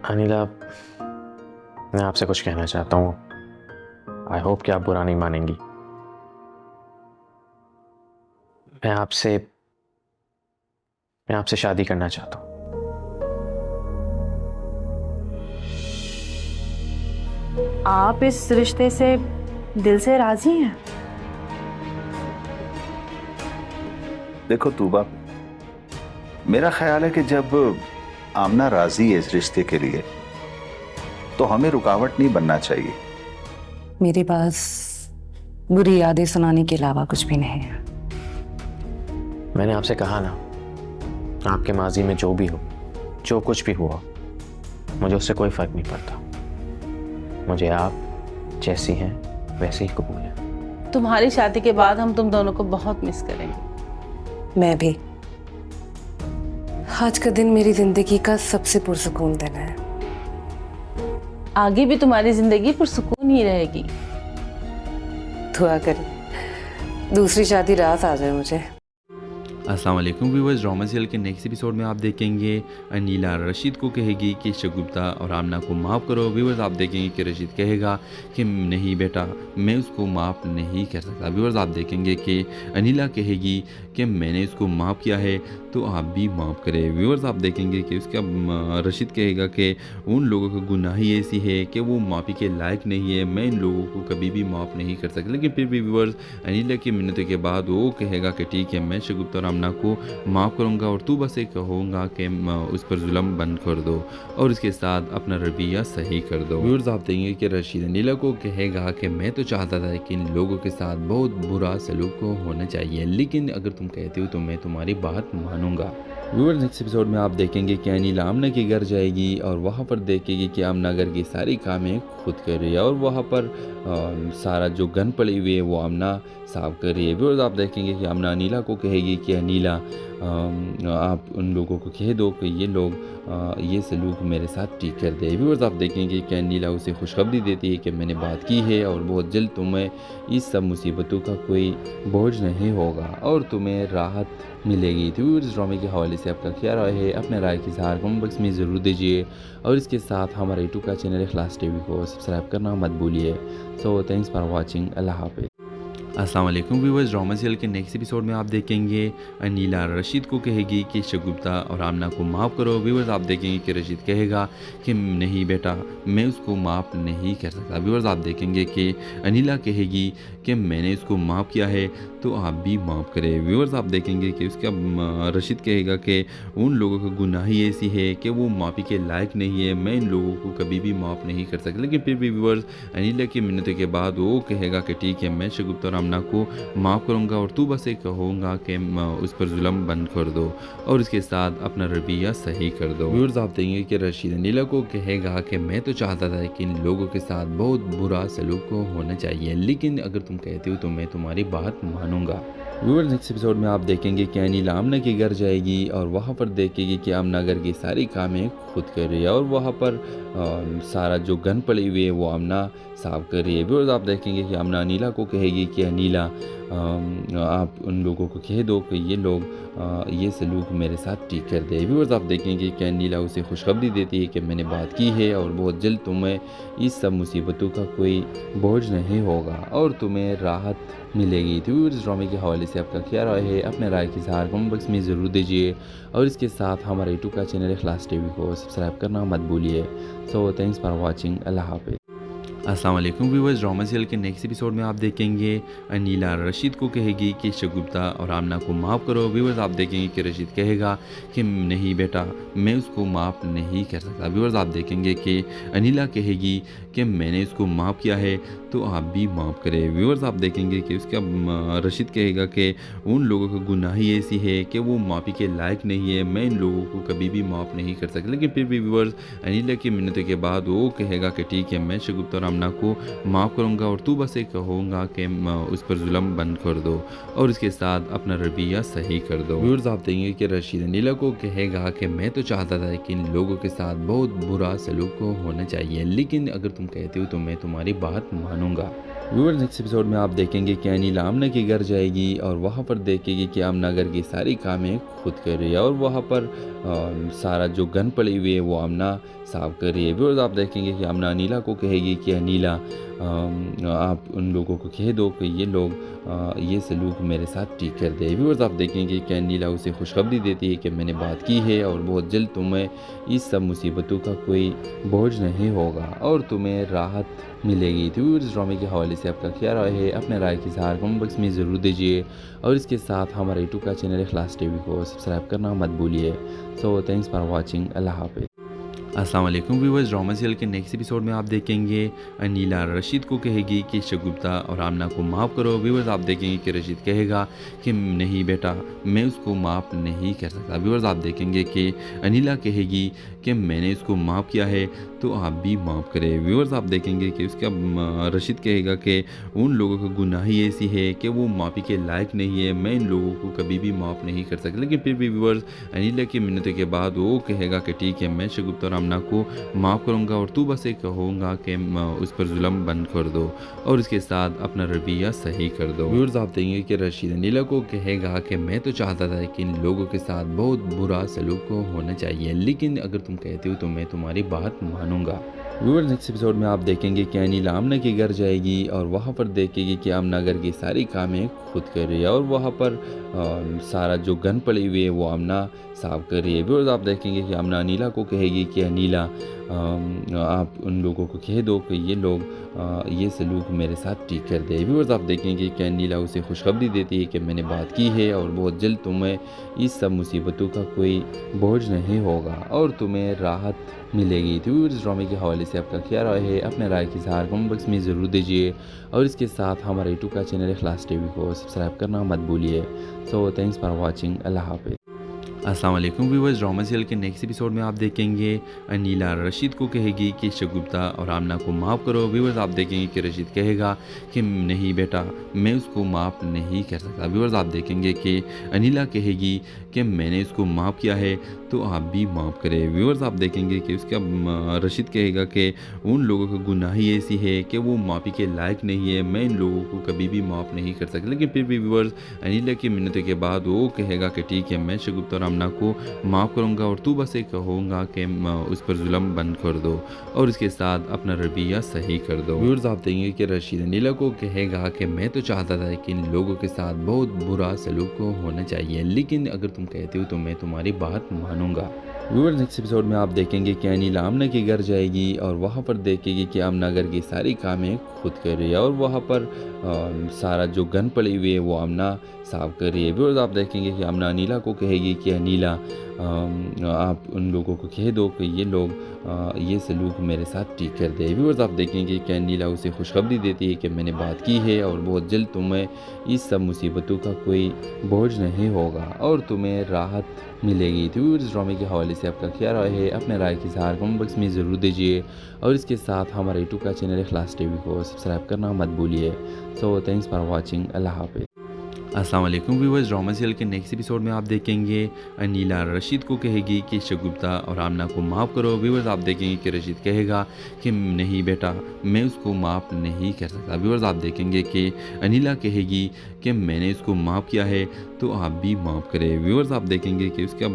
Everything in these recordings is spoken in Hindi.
अनिला, मैं आपसे कुछ कहना चाहता हूँ। आई होप कि आप बुरा नहीं मानेंगी। मैं आपसे शादी करना चाहता हूँ। आप इस रिश्ते से दिल से राजी हैं? देखो तूबा, मेरा ख्याल है कि जब आमना राजी है इस रिश्ते के लिए तो हमें रुकावट नहीं बनना चाहिए। मेरे पास बुरी यादें सुनाने के अलावा कुछ भी नहीं है। मैंने आपसे कहा ना, आपके माजी में जो भी हो, जो कुछ भी हुआ, मुझे उससे कोई फर्क नहीं पड़ता। मुझे आप जैसी हैं वैसे ही कबूल है। तुम्हारी शादी के बाद हम तुम दोनों को बहुत मिस करेंगे। मैं भी। आज का दिन मेरी जिंदगी का सबसे पुरसुकून दिन है। आगे भी तुम्हारी जिंदगी पुरसुकून ही रहेगी। दुआ करें दूसरी शादी रात आ जाए मुझे। अस्सलाम वालेकुम व्यूअर्स, ड्रामा सीरियल के नेक्स्ट एपिसोड में आप देखेंगे अनीला रशीद को कहेगी कि शगुफ्ता और आमना को माफ़ करो। व्यूअर्स, आप देखेंगे कि रशीद कहेगा कि नहीं बेटा, मैं उसको माफ़ नहीं कर सकता। व्यूअर्स, आप देखेंगे कि अनीला कहेगी कि मैंने उसको माफ़ किया है तो आप भी माफ़ करें। व्यूअर्स, आप देखेंगे कि उसका रशीद कहेगा कि उन लोगों का गुनाह ही ऐसी है कि वो माफ़ी के लायक नहीं है, मैं इन लोगों को कभी भी माफ़ नहीं कर सकता। लेकिन फिर भी व्यूअर्स, अनीला की मिन्नतों के बाद वो कहेगा कि ठीक है, मैं शगुफ्ता और आमना को माफ़ करूँगा और तू बस एक कहूँगा कि उस पर जुल्म बंद कर दो और उसके साथ अपना रवैया सही कर दो। व्यूअर्स, आप देखेंगे कि रशीद अनीला को कहेगा कि मैं तो चाहता था कि इन लोगों के साथ बहुत बुरा सलूक होना चाहिए, लेकिन अगर तुम कहते हो तो मैं तुम्हारी बात मानूंगा। व्यूअर्स, नेक्स्ट एपिसोड में आप देखेंगे कि अनीला आमना के घर जाएगी और वहाँ पर देखेगी कि आमना घर की सारी कामें खुद कर रही है और वहाँ पर सारा जो गन पड़ी हुई है वो आमना साफ कर रही है। व्यूअर्स, आप देखेंगे कि आमना अनीला को कहेगी कि अनीला, आप उन लोगों को कह दो कि ये लोग ये सलूक मेरे साथ ठीक कर दे। व्यूअर्स, आप देखेंगे कि अनीला उसे खुशखबरी देती है कि मैंने बात की है और बहुत जल्द तुम्हें इस सब मुसीबतों का कोई बोझ नहीं होगा और तुम्हें राहत मिलेगी। तो व्यूअर्स, ड्रामे के हवाले से आपका क्या राय है? अपने राय के इज़हार कमेंट बॉक्स में ज़रूर दीजिए और इसके साथ हमारे यूट्यूब का चैनल इखलास टीवी को सब्सक्राइब करना मत भूलिए। So thanks for watching. अल्लाह हाफिज़। अस्सलाम वालेकुम व्यूअर्स, ड्रामा सीरियल के नेक्स्ट एपिसोड में आप देखेंगे अनीला रशीद को कहेगी कि शगुफ्ता और आमना को माफ़ करो। व्यूअर्स, आप देखेंगे कि रशीद कहेगा कि नहीं बेटा, मैं उसको माफ़ नहीं कर सकता। व्यूअर्स, आप देखेंगे कि अनीला कहेगी कि मैंने उसको माफ़ किया है तो आप भी माफ़ करें। व्यूअर्स, आप देखेंगे कि उसका रशीद कहेगा कि उन लोगों का गुनाह ही ऐसी है कि वो माफ़ी के लायक नहीं है, मैं इन लोगों को कभी भी माफ़ नहीं कर सकता। लेकिन फिर भी व्यूअर्स, अनीला की मिन्नतों के बाद वो कहेगा कि ठीक है, मैं शगुफ्ता और आमना को माफ़ करूँगा और तू बस एक कहूँगा कि उस पर जुल्म बंद कर दो और उसके साथ अपना रवैया सही कर दो। व्यूअर्स, आप देखेंगे कि रशीद अनीला को कहेगा कि मैं तो चाहता था कि इन लोगों के साथ बहुत बुरा सलूक होना चाहिए, लेकिन अगर तुम कहते हो तो मैं तुम्हारी बात मानूंगा। व्यूअर्स, नेक्स्ट एपिसोड में आप देखेंगे कि अनीला आमना के घर जाएगी और वहाँ पर देखेगी कि आमना घर की सारी कामें खुद कर रही है और वहाँ पर सारा जो गन पड़ी हुई है वो आमना साफ कर रही है। व्यूअर्स, आप देखेंगे कि आमना अनीला को कहेगी कि अनीला, आप उन लोगों को कह दो कि ये लोग ये सलूक मेरे साथ ठीक कर दे। व्यूअर्स, आप देखेंगे कि अनीला उसे खुशखबरी देती है कि मैंने बात की है और बहुत जल्द तुम्हें इस सब मुसीबतों का कोई बोझ नहीं होगा और तुम्हें राहत मिलेगी। तो व्यूअर्स, ड्रामे के हवाले से आपका क्या राय है? अपने राय के इज़हार कमेंट बॉक्स में ज़रूर दीजिए और इसके साथ हमारे यूट्यूब का चैनल इखलास टीवी को सब्सक्राइब करना मत भूलिए। So thanks for watching. अल्लाह हाफिज़। अस्सलाम वालेकुम व्यूअर्स, ड्रामा सीरियल के नेक्स्ट एपिसोड में आप देखेंगे अनीला रशीद को कहेगी कि शगुफ्ता और आमना को माफ़ करो। व्यूअर्स, आप देखेंगे कि रशीद कहेगा कि नहीं बेटा, मैं उसको माफ़ नहीं कर सकता। व्यूअर्स, आप देखेंगे कि अनीला कहेगी कि मैंने उसको माफ़ किया है तो आप भी माफ़ करें। व्यूअर्स, आप देखेंगे कि उसका रशीद कहेगा कि उन लोगों का गुनाह ही ऐसी है कि वो माफ़ी के लायक नहीं है, मैं इन लोगों को कभी भी माफ़ नहीं कर सकता। लेकिन फिर भी व्यूअर्स, अनीला की मिन्नतों के बाद वो कहेगा कि ठीक है, मैं शगुफ्ता और आमना को माफ़ करूँगा और तू बस एक कहूँगा कि उस पर जुल्म बंद कर दो और उसके साथ अपना रवैया सही कर दो। व्यूअर्स, आप देखेंगे कि रशीद अनीला को कहेगा कि मैं तो चाहता था कि इन लोगों के साथ बहुत बुरा सलूक होना चाहिए, लेकिन अगर तुम कहते हो तो मैं तुम्हारी बात मानूंगा। व्यूअर्स नेक्स्ट एपिसोड में आप देखेंगे कि अनीला आमना के घर जाएगी और वहाँ पर देखेगी कि आमना घर की सारी कामें खुद कर रही है और वहाँ पर सारा जो गन पड़ी हुई है वो आमना साफ कर रही है। व्यूअर्स आप देखेंगे कि आमना अनीला को कहेगी कि अनीला आप उन लोगों को कह दो कि ये लोग ये सलूक मेरे साथ ठीक कर दे। व्यूअर्स आप देखेंगे कि अनीला उसे खुशखबरी देती है कि मैंने बात की है और बहुत जल्द तुम्हें इस सब मुसीबतों का कोई बोझ नहीं होगा और तुम्हें राहत मिलेगी। तो व्यूअर्स ड्रामे के हवाले से आपका क्या राय है, अपने राय की इज़हार कमेंट बॉक्स में ज़रूर दीजिए और इसके साथ हमारे यूट्यूब का चैनल इखलास टीवी को सब्सक्राइब करना मत भूलिए। So thanks for watching. अल्लाह हाफिज़। अस्सलाम वालेकुम व्यूअर्स, ड्रामा सीरियल के नेक्स्ट एपिसोड में आप देखेंगे अनीला रशीद को कहेगी कि शगुफ्ता और आमना को माफ़ करो। व्यूअर्स आप देखेंगे कि रशीद कहेगा कि नहीं बेटा, मैं उसको माफ़ नहीं कर सकता। व्यूअर्स आप देखेंगे कि अनीला कहेगी कि मैंने इसको माफ़ किया है तो आप भी माफ़ करें। व्यूअर्स आप देखेंगे कि उसका रशीद कहेगा कि उन लोगों का गुनाह ही ऐसी है कि वो माफ़ी के लायक नहीं है, मैं इन लोगों को कभी भी माफ़ नहीं कर सकता। लेकिन फिर भी व्यूअर्स अनीला की मिन्नतों के बाद वो कहेगा कि ठीक है, मैं शगुफ्ता और आमना को माफ़ करूँगा और तू बस एक कहूँगा कि उस पर जुल्म बंद कर दो और उसके साथ अपना रवैया सही कर दो। व्यूअर्स आप देखेंगे कि रशीद अनीला को कहेगा कि मैं तो चाहता था कि इन लोगों के साथ बहुत बुरा सलूक होना चाहिए, लेकिन अगर तुम कहते हो तो मैं तुम्हारी बात मानूंगा। व्यूअर्स नेक्स्ट एपिसोड में आप देखेंगे कि अनीला आमना के घर जाएगी और वहाँ पर देखेगी कि आमना घर की सारी कामें खुद कर रही है और वहाँ पर सारा जो गन पड़ी हुई है वो आमना साफ कर रही है। व्यूअर्स आप देखेंगे कि आमना अनीला को कहेगी कि अनीला आप उन लोगों को कह दो कि ये लोग ये सलूक मेरे साथ ठीक कर दे। व्यूअर्स आप देखेंगे कि अनीला उसे खुशखबरी देती है कि मैंने बात की है और बहुत जल्द तुम्हें इस सब मुसीबतों का कोई बोझ नहीं होगा और तुम्हें राहत मिलेगी। तो व्यूअर्स ड्रामे के हवाले से आपका क्या राय है, अपने राय की इज़हार कमेंट बॉक्स में ज़रूर दीजिए और इसके साथ हमारे यूट्यूब का चैनल इखलास टीवी को सब्सक्राइब करना मत भूलिए। So thanks for watching. अल्लाह हाफिज़। अस्सलाम वालेकुम व्यूअर्स, ड्रामा सीरियल के नेक्स्ट एपिसोड में आप देखेंगे अनीला रशीद को कहेगी कि शगुफ्ता और आमना को माफ़ करो। व्यूअर्स आप देखेंगे कि रशीद कहेगा कि नहीं बेटा, मैं उसको माफ़ नहीं कर सकता। व्यूअर्स आप देखेंगे कि अनीला कहेगी कि मैंने उसको माफ़ किया है तो आप भी माफ़ करें। व्यूअर्स आप देखेंगे कि उसका रशीद कहेगा कि उन लोगों का गुनाह ही ऐसी है कि वो माफ़ी के लायक नहीं है, मैं इन लोगों को कभी भी माफ़ नहीं कर सकता। लेकिन फिर भी व्यूअर्स अनीला की मिन्नतों के बाद वो कहेगा कि ठीक है, मैं शगुफ्ता और आमना को माफ़ करूँगा और तू बस एक कहूँगा कि उस पर जुल्म बंद कर दो और उसके साथ अपना रवैया सही कर दो। व्यूअर्स आप देखेंगे कि रशीद अनीला को कहेगा कि मैं तो चाहता था कि इन लोगों के साथ बहुत बुरा सलूक होना चाहिए, लेकिन अगर तुम कहते हो तो मैं तुम्हारी बात मानूंगा। व्यूअर्स नेक्स्ट एपिसोड में आप देखेंगे कि अनीला आमना के घर जाएगी और वहाँ पर देखेगी कि आमना घर की सारी कामें खुद कर रही है और वहाँ पर सारा जो गन पड़ी हुई है वो आमना साफ कर रही है। व्यूअर्स आप देखेंगे कि आमना अनीला को कहेगी कि अनीला आप उन लोगों को कह दो कि ये लोग ये सलूक मेरे साथ ठीक कर दे। व्यूअर्स आप देखेंगे कि अनीला उसे खुशखबरी देती है कि मैंने बात की है और बहुत जल्द तुम्हें इस सब मुसीबतों का कोई बोझ नहीं होगा और तुम्हें राहत मिलेगी। तो व्यूअर्स ड्रामे के हवाले से आपका क्या राय है, अपने राय की इज़हार कमेंट बॉक्स में ज़रूर दीजिए और इसके साथ हमारे यूट्यूब का चैनल इखलास टीवी को सब्सक्राइब करना मत भूलिए। So thanks for watching. अल्लाह हाफिज़। अस्सलाम वालेकुम व्यूअर्स, ड्रामा सीरियल के नेक्स्ट एपिसोड में आप देखेंगे अनीला रशीद को कहेगी कि शगुफ्ता और आमना को माफ़ करो। व्यूअर्स आप देखेंगे कि रशीद कहेगा कि नहीं बेटा, मैं उसको माफ़ नहीं कर सकता। व्यूअर्स आप देखेंगे कि अनीला कहेगी कि मैंने उसको माफ़ किया है तो आप भी माफ़ करें। व्यूअर्स आप देखेंगे कि उसका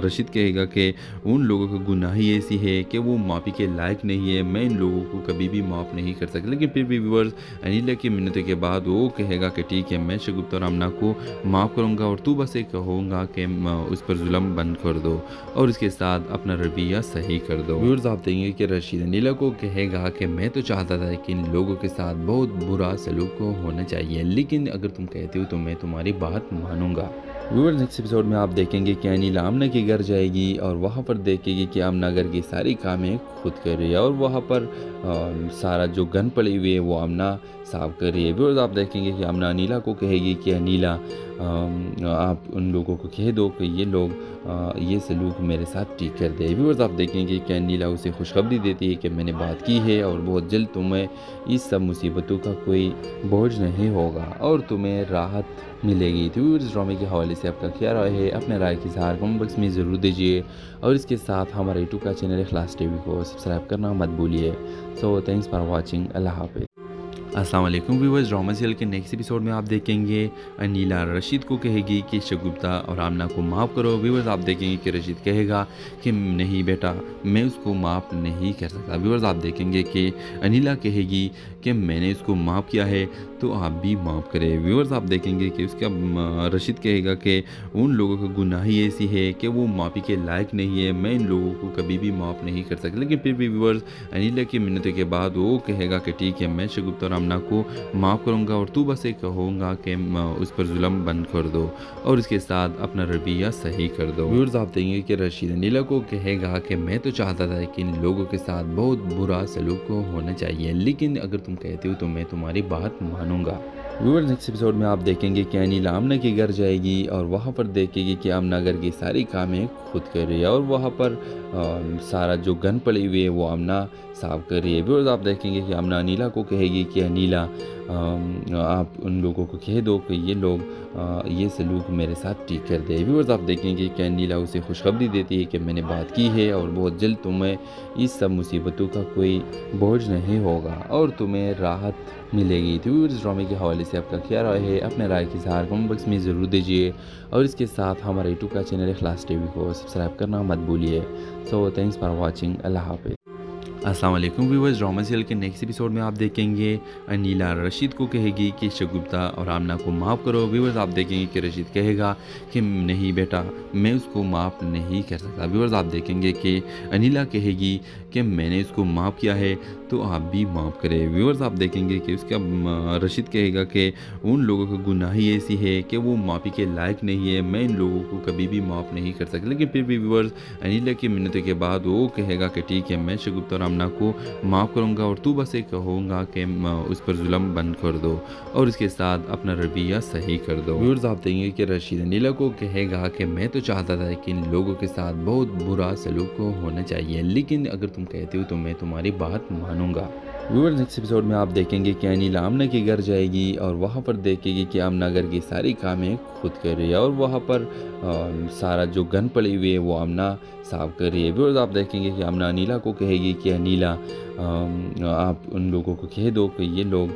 रशीद कहेगा कि उन लोगों का गुनाह ही ऐसी है कि वो माफ़ी के लायक नहीं है, मैं इन लोगों को कभी भी माफ़ नहीं कर सकता। लेकिन फिर भी व्यूअर्स अनीला की मिन्नतों के बाद वो कहेगा कि ठीक है, मैं शगुफ्ता और आमना को माफ़ करूँगा और तू बस एक कहूँगा कि उस पर जुल्म बंद कर दो और उसके साथ अपना रवैया सही कर दो। व्यूअर्स आप देखेंगे कि रशीद अनीला को कहेगा कि मैं तो चाहता था कि इन लोगों के साथ बहुत बुरा सलूक होना चाहिए, लेकिन अगर तुम कहते हो तो मैं तुम्हारी बात मानूंगा। व्यूअर्स नेक्स्ट एपिसोड में आप देखेंगे कि अनीला आमना के घर जाएगी और वहाँ पर देखेगी कि आमना घर की सारी कामें खुद कर रही है और वहाँ पर सारा जो गन पड़ी हुई है वो आमना साफ कर रही है। व्यूअर्स आप देखेंगे कि आमना अनीला को कहेगी कि अनीला आप उन लोगों को कह दो कि ये लोग ये सलूक मेरे साथ ठीक कर दे। व्यूअर्स आप देखेंगे कि अनीला उसे खुशखबरी देती है कि मैंने बात की है और बहुत जल्द तुम्हें इस सब मुसीबतों का कोई बोझ नहीं होगा और तुम्हें राहत मिलेगी। तो व्यूअर्स ड्रामे के हवाले से आपका क्या राय है, अपने राय की इज़हार कमेंट बॉक्स में ज़रूर दीजिए और इसके साथ हमारे यूट्यूब का चैनल इखलास टीवी को सब्सक्राइब करना मत भूलिए। So thanks for watching. अल्लाह हाफिज़। अस्सलाम वालेकुम व्यूअर्स, ड्रामा सीरियल के नेक्स्ट एपिसोड में आप देखेंगे नीला रशीद को कहेगी कि शगुफ्ता और आमना को माफ़ करो। व्यूअर्स आप देखेंगे कि रशीद कहेगा कि नहीं बेटा, मैं उसको माफ़ नहीं कर सकता। व्यूअर्स आप देखेंगे कि नीला कहेगी कि मैंने उसको माफ़ किया है तो आप भी माफ़ करें। व्यूअर्स आप देखेंगे कि उसका रशीद कहेगा कि उन लोगों का गुनाह ही ऐसी है कि वो माफ़ी के लायक नहीं है, मैं इन लोगों को कभी भी माफ़ नहीं कर सकता। लेकिन फिर भी व्यूअर्स नीला की मिन्नतों के बाद वो कहेगा कि ठीक है, मैं शगुफ्ता और आमना को माफ़ करूँगा और तू बस एक कहूँगा कि उस पर जुल्म बंद कर दो और उसके साथ अपना रवैया सही कर दो। व्यूअर्स आप देखेंगे कि रशीद नीला को कहेगा कि मैं तो चाहता था कि इन लोगों के साथ बहुत बुरा सलूक होना चाहिए, लेकिन अगर तुम कहते हो तो मैं तुम्हारी बात मानूंगा। व्यूअर्स नेक्स्ट एपिसोड में आप देखेंगे कि अनीला आमना के घर जाएगी और वहाँ पर देखेगी कि आमना घर की सारी कामें खुद कर रही है और वहाँ पर सारा जो गन पड़ी हुई है वो आमना साफ कर रही है। व्यूअर्स आप देखेंगे कि आमना अनीला को कहेगी कि अनीला आप उन लोगों को कह दो कि ये लोग ये सलूक मेरे साथ ठीक कर दे। व्यूअर्स आप देखेंगे कि अनीला उसे खुशखबरी देती है कि मैंने बात की है और बहुत जल्द तुम्हें इस सब मुसीबतों का कोई बोझ नहीं होगा और तुम्हें राहत मिलेगी। तो व्यूअर्स ड्रामे के हवाले से आपका क्या राय है, अपने राय के साथ कमेंट बॉक्स में ज़रूर दीजिए और इसके साथ हमारे यूट्यूब का चैनल इखलास टीवी को सब्सक्राइब करना मत भूलिए। So thanks for watching. अल्लाह हाफिज़। अस्सलाम वालेकुम व्यूअर्स, ड्रामा सीरियल के नेक्स्ट एपिसोड में आप देखेंगे नीला रशीद को कहेगी कि शगुफ्ता और आमना को माफ़ करो। व्यूअर्स आप देखेंगे कि रशीद कहेगा कि नहीं बेटा, मैं उसको माफ़ नहीं कर सकता। व्यूअर्स आप देखेंगे कि नीला कहेगी कि मैंने उसको माफ़ किया है तो आप भी माफ़ करें। व्यूअर्स आप देखेंगे कि उसका रशीद कहेगा कि उन लोगों का गुनाह ही ऐसी है कि वो माफ़ी के लायक नहीं है, मैं इन लोगों को कभी भी माफ़ नहीं कर सकता। लेकिन फिर भी व्यूअर्स नीला की मिन्नतों के बाद वो कहेगा कि ठीक है, मैं शगुफ्ता और आमना को माफ़ करूँगा और तू बस एक कहूँगा कि उस पर जुल्म बंद कर दो और उसके साथ अपना रवैया सही कर दो। व्यूअर्स आप देखेंगे कि रशीद नीला को कहेगा कि मैं तो चाहता था कि इन लोगों के साथ बहुत बुरा सलूक होना चाहिए, लेकिन अगर तुम कहते हो तो मैं तुम्हारी बात मानूंगा। व्यूअर्स नेक्स्ट एपिसोड में आप देखेंगे कि अनीला आमना के घर जाएगी और वहाँ पर देखेगी कि आमना घर की सारी कामें खुद कर रही है और वहाँ पर सारा जो गन पड़ी हुई है वो आमना साफ कर रही है। व्यूअर्स आप देखेंगे कि आमना अनीला को कहेगी कि अनीला आप उन लोगों को कह दो कि ये लोग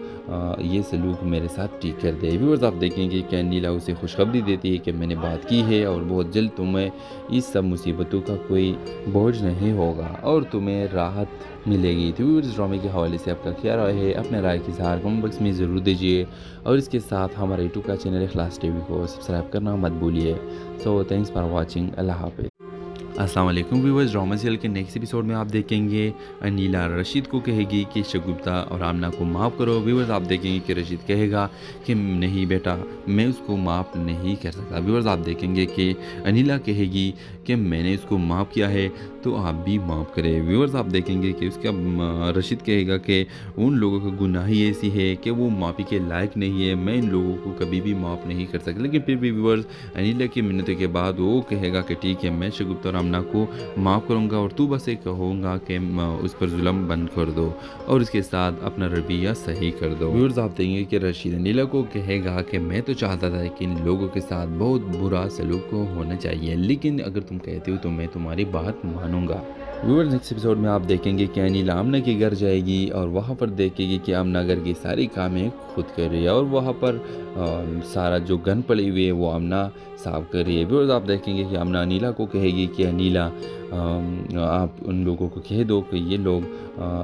ये सलूक मेरे साथ ठीक कर दे। व्यूअर्स आप देखेंगे कि अनीला उसे खुशखबरी देती है कि मैंने बात की है और बहुत जल्द तुम्हें इस सब मुसीबतों का कोई बोझ नहीं होगा और तुम्हें राहत मिलेगी। तो व्यूअर्स ड्रामे के हवाले से आपका क्या राय है, अपने राय के साथ कमेंट बॉक्स में ज़रूर दीजिए और इसके साथ हमारे यूट्यूब का चैनल इखलास टीवी को सब्सक्राइब करना मत भूलिए। So thanks for watching. अल्लाह हाफिज़। अस्सलाम वालेकुम व्यूअर्स, ड्रामा सीरियल के नेक्स्ट एपिसोड में आप देखेंगे नीला रशीद को कहेगी कि शगुफ्ता और आमना को माफ़ करो। व्यूअर्स आप देखेंगे कि रशीद कहेगा कि नहीं बेटा, मैं उसको माफ़ नहीं कर सकता। व्यूअर्स आप देखेंगे कि नीला कहेगी कि मैंने उसको माफ़ किया है तो आप भी माफ़ करें। व्यूअर्स आप देखेंगे कि उसका रशीद कहेगा कि उन लोगों का गुनाह ही ऐसी है कि वो माफ़ी के लायक नहीं है, मैं इन लोगों को कभी भी माफ़ नहीं कर सकता। लेकिन फिर भी व्यूअर्स नीला की मिन्नतों के बाद वो कहेगा कि ठीक है, मैं शगुफ्ता और आमना को माफ़ करूँगा और तू बस एक कहूँगा कि उस पर जुल्म बंद कर दो और उसके साथ अपना रवैया सही कर दो। व्यूअर्स आप देखेंगे कि रशीद नीला को कहेगा कि मैं तो चाहता था कि इन लोगों के साथ बहुत बुरा सलूक होना चाहिए, लेकिन अगर तुम कहते हो तो मैं तुम्हारी बात मानूंगा। व्यूअर्स नेक्स्ट एपिसोड में आप देखेंगे कि अनीला आमना के घर जाएगी और वहाँ पर देखेगी कि आमना घर की सारी कामें खुद कर रही है और वहाँ पर सारा जो गन पड़ी हुई है वो आमना साफ कर रही है। व्यूअर्स आप देखेंगे कि आमना अनीला को कहेगी कि अनीला आप उन लोगों को कह दो कि ये लोग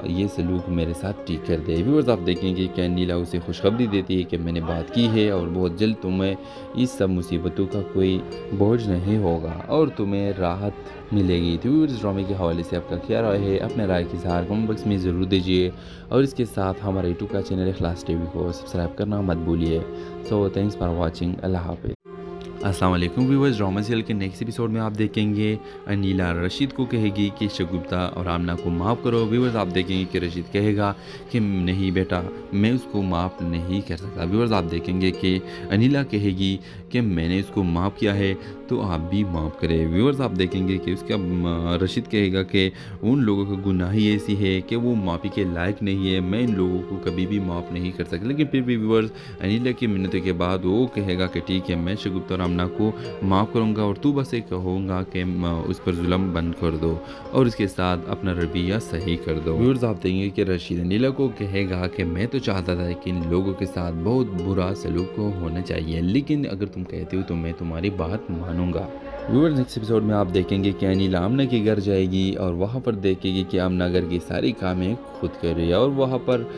ये सलूक मेरे साथ ठीक कर दे। व्यूअर्स आप देखेंगे कि अनीला उसे खुशखबरी देती है कि मैंने बात की है और बहुत जल्द तुम्हें इस सब मुसीबतों का कोई बोझ नहीं होगा और तुम्हें राहत मिलेगी। तो व्यूअर्स ड्रामे के हवाले से आपका क्या राय है, अपने राय के साथ कमेंट बॉक्स में ज़रूर दीजिए और इसके साथ हमारे यूट्यूब का चैनल इखलास टीवी को सब्सक्राइब करना मत भूलिए। So thanks for watching. अल्लाह हाफिज़। अस्सलाम वालेकुम व्यूअर्स, ड्रामा सीरियल के नेक्स्ट एपिसोड में आप देखेंगे नीला रशीद को कहेगी कि शगुफ्ता और आमना को माफ़ करो। व्यूअर्स आप देखेंगे कि रशीद कहेगा कि नहीं बेटा, मैं उसको माफ़ नहीं कर सकता। व्यूअर्स आप देखेंगे कि नीला कहेगी कि मैंने उसको माफ़ किया है तो आप भी माफ़ करें। व्यूअर्स आप देखेंगे कि उसका रशीद कहेगा कि उन लोगों की गुनाह ही ऐसी है कि वो माफ़ी के लायक नहीं है, मैं इन लोगों को कभी भी माफ़ नहीं कर सकता। लेकिन फिर भी व्यूअर्स अनिला की मिन्नतों के बाद वो कहेगा कि ठीक है, मैं शगुफ्ता और आमना को माफ़ करूँगा और तू बस ये कहूँगा कि उस पर जुल्म बंद कर दो और उसके साथ अपना रवैया सही कर दो। व्यूअर्स आप देखेंगे कि रशीद अनिला को कहेगा कि मैं तो चाहता था कि इन लोगों के साथ बहुत बुरा सलूक होना चाहिए, लेकिन अगर तुम कहते हो तो मैं तुम्हारी बात मानूंगा। व्यूअर्स नेक्स्ट एपिसोड में आप देखेंगे कि अनिला आमना के घर जाएगी और वहाँ पर देखेगी कि आमना घर की सारी कामें खुद कर रही है और वहाँ पर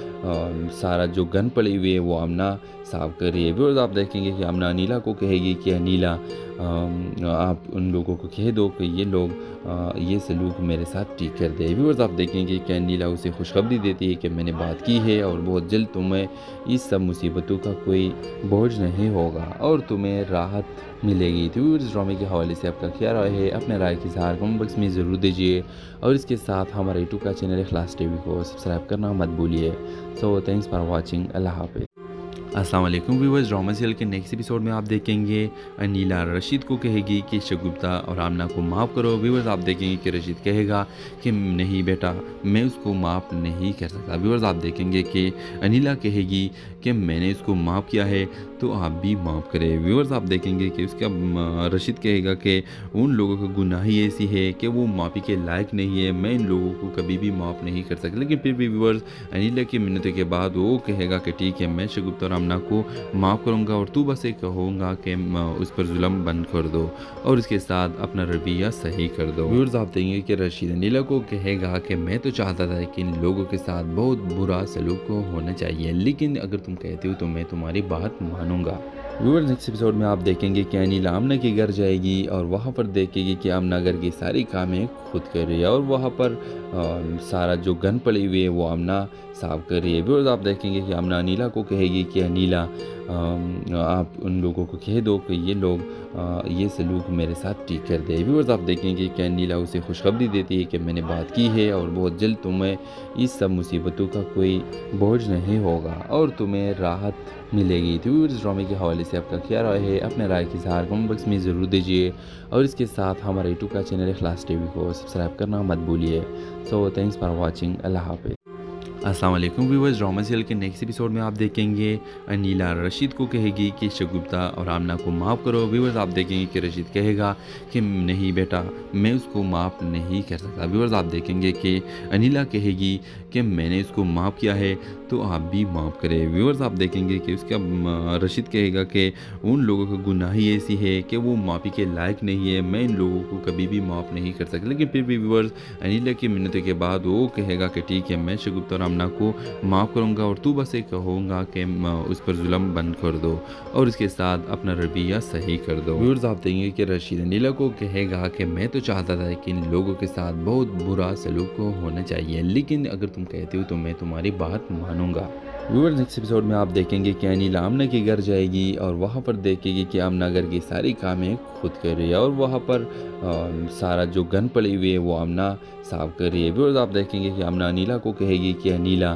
सारा जो गन पड़ी हुई है वो आमना साफ कर रही है। व्यूअर्स आप देखेंगे कि आमना अनिला को कहेगी कि अनिला आप उन लोगों को कह दो कि ये लोग ये सलूक मेरे साथ ठीक कर दे। व्यूअर्स आप देखेंगे कि अनिला उसे खुशखबरी देती है कि मैंने बात की है और बहुत जल्द तुम्हें इस सब मुसीबतों का कोई बोझ नहीं होगा और तुम्हें राहत मिलेगी। तो व्यूअर्स ड्रामे के हवाले से आपका क्या राय है, अपने राय की इज़हार कमेंट बॉक्स में ज़रूर दीजिए और इसके साथ हमारे यूट्यूब का चैनल इखलास टीवी को सब्सक्राइब करना मत भूलिए। So thanks for watching. अल्लाह हाफिज़। अस्सलाम वालेकुम व्यूअर्स, ड्रामा सीरियल के नेक्स्ट एपिसोड में आप देखेंगे अनिला रशीद को कहेगी कि शगुफ्ता और आमना को माफ़ करो। व्यूअर्स आप देखेंगे कि रशीद कहेगा कि नहीं बेटा, मैं उसको माफ़ नहीं कर सकता। व्यूअर्स आप देखेंगे कि अनिला कहेगी कि मैंने इसको माफ़ किया है तो आप भी माफ़ करें। व्यूअर्स आप देखेंगे कि उसका रशीद कहेगा कि उन लोगों की गुनाह ही ऐसी है कि वो माफ़ी के लायक नहीं है, मैं इन लोगों को कभी भी माफ़ नहीं कर सकता। लेकिन फिर भी व्यूअर्स अनिला की मिन्नतों के बाद वो कहेगा कि ठीक है, मैं शगुफ्ता और आमना को माफ़ करूँगा और तू बस ये कहूँगा कि उस पर जुल्म बंद कर दो और उसके साथ अपना रवैया सही कर दो। व्यूअर्स आप देखेंगे कि रशीद अनिला को कहेगा कि मैं तो चाहता था कि इन लोगों के साथ बहुत बुरा सलूक होना चाहिए, लेकिन अगर तुम कहते हो तो मैं तुम्हारी बात मानूंगा। व्यूअर्स नेक्स्ट एपिसोड में आप देखेंगे कि अनिला आमना के घर जाएगी और वहाँ पर देखेगी कि आमना घर की सारी कामें खुद कर रही है और वहाँ पर सारा जो गन पड़ी हुई है वो आमना साफ कर रही है। व्यूअर्स आप देखेंगे कि आमना अनिला को कहेगी कि अनिला आप उन लोगों को कह दो कि ये लोग ये सलूक मेरे साथ ठीक कर दे। व्यूअर्स आप देखेंगे कि अनिला उसे खुशखबरी देती है कि मैंने बात की है और बहुत जल्द तुम्हें इस सब मुसीबतों का कोई बोझ नहीं होगा और तुम्हें राहत मिलेगी। तो व्यूअर्स ड्रामे के हवाले से आपका क्या राय है, अपने राय की इज़हार कमेंट बॉक्स में ज़रूर दीजिए और इसके साथ हमारे यूट्यूब का चैनल इखलास टीवी को सब्सक्राइब करना मत भूलिए। So thanks for watching. अल्लाह हाफिज़। अस्सलाम वालेकुम व्यूअर्स, ड्रामा सीरियल के नेक्स्ट एपिसोड में आप देखेंगे अनिला रशीद को कहेगी कि शगुफ्ता और आमना को माफ़ करो। व्यूअर्स आप देखेंगे कि रशीद कहेगा कि नहीं बेटा, मैं उसको माफ़ नहीं कर सकता। व्यूअर्स आप देखेंगे कि अनिला कहेगी कि मैंने इसको माफ़ किया है तो आप भी माफ़ करें। व्यूअर्स आप देखेंगे कि उसका रशीद कहेगा कि उन लोगों की गुनाह ही ऐसी है कि वो माफ़ी के लायक नहीं है, मैं इन लोगों को कभी भी माफ़ नहीं कर सकता। लेकिन फिर भी व्यूअर्स अनिला की मिन्नतों के बाद वो कहेगा कि ठीक है, मैं शगुफ्ता और आमना को माफ़ करूँगा और तू बस ये कहूँगा कि उस पर जुल्म बंद कर दो और उसके साथ अपना रवैया सही कर दो। व्यूअर्स आप देखेंगे कि रशीद अनिला को कहेगा कि मैं तो चाहता था कि इन लोगों के साथ बहुत बुरा सलूक होना चाहिए, लेकिन अगर तुम कहते हो तो मैं तुम्हारी बात मानूंगा। व्यूअर्स नेक्स्ट एपिसोड में आप देखेंगे कि अनिला आमना के घर जाएगी और वहाँ पर देखेगी कि आमना घर की सारी कामें खुद कर रही है और वहाँ पर सारा जो गन पड़ी हुई है वो आमना साफ कर रही है। व्यूअर्स आप देखेंगे कि आमना अनिला को कहेगी कि अनिला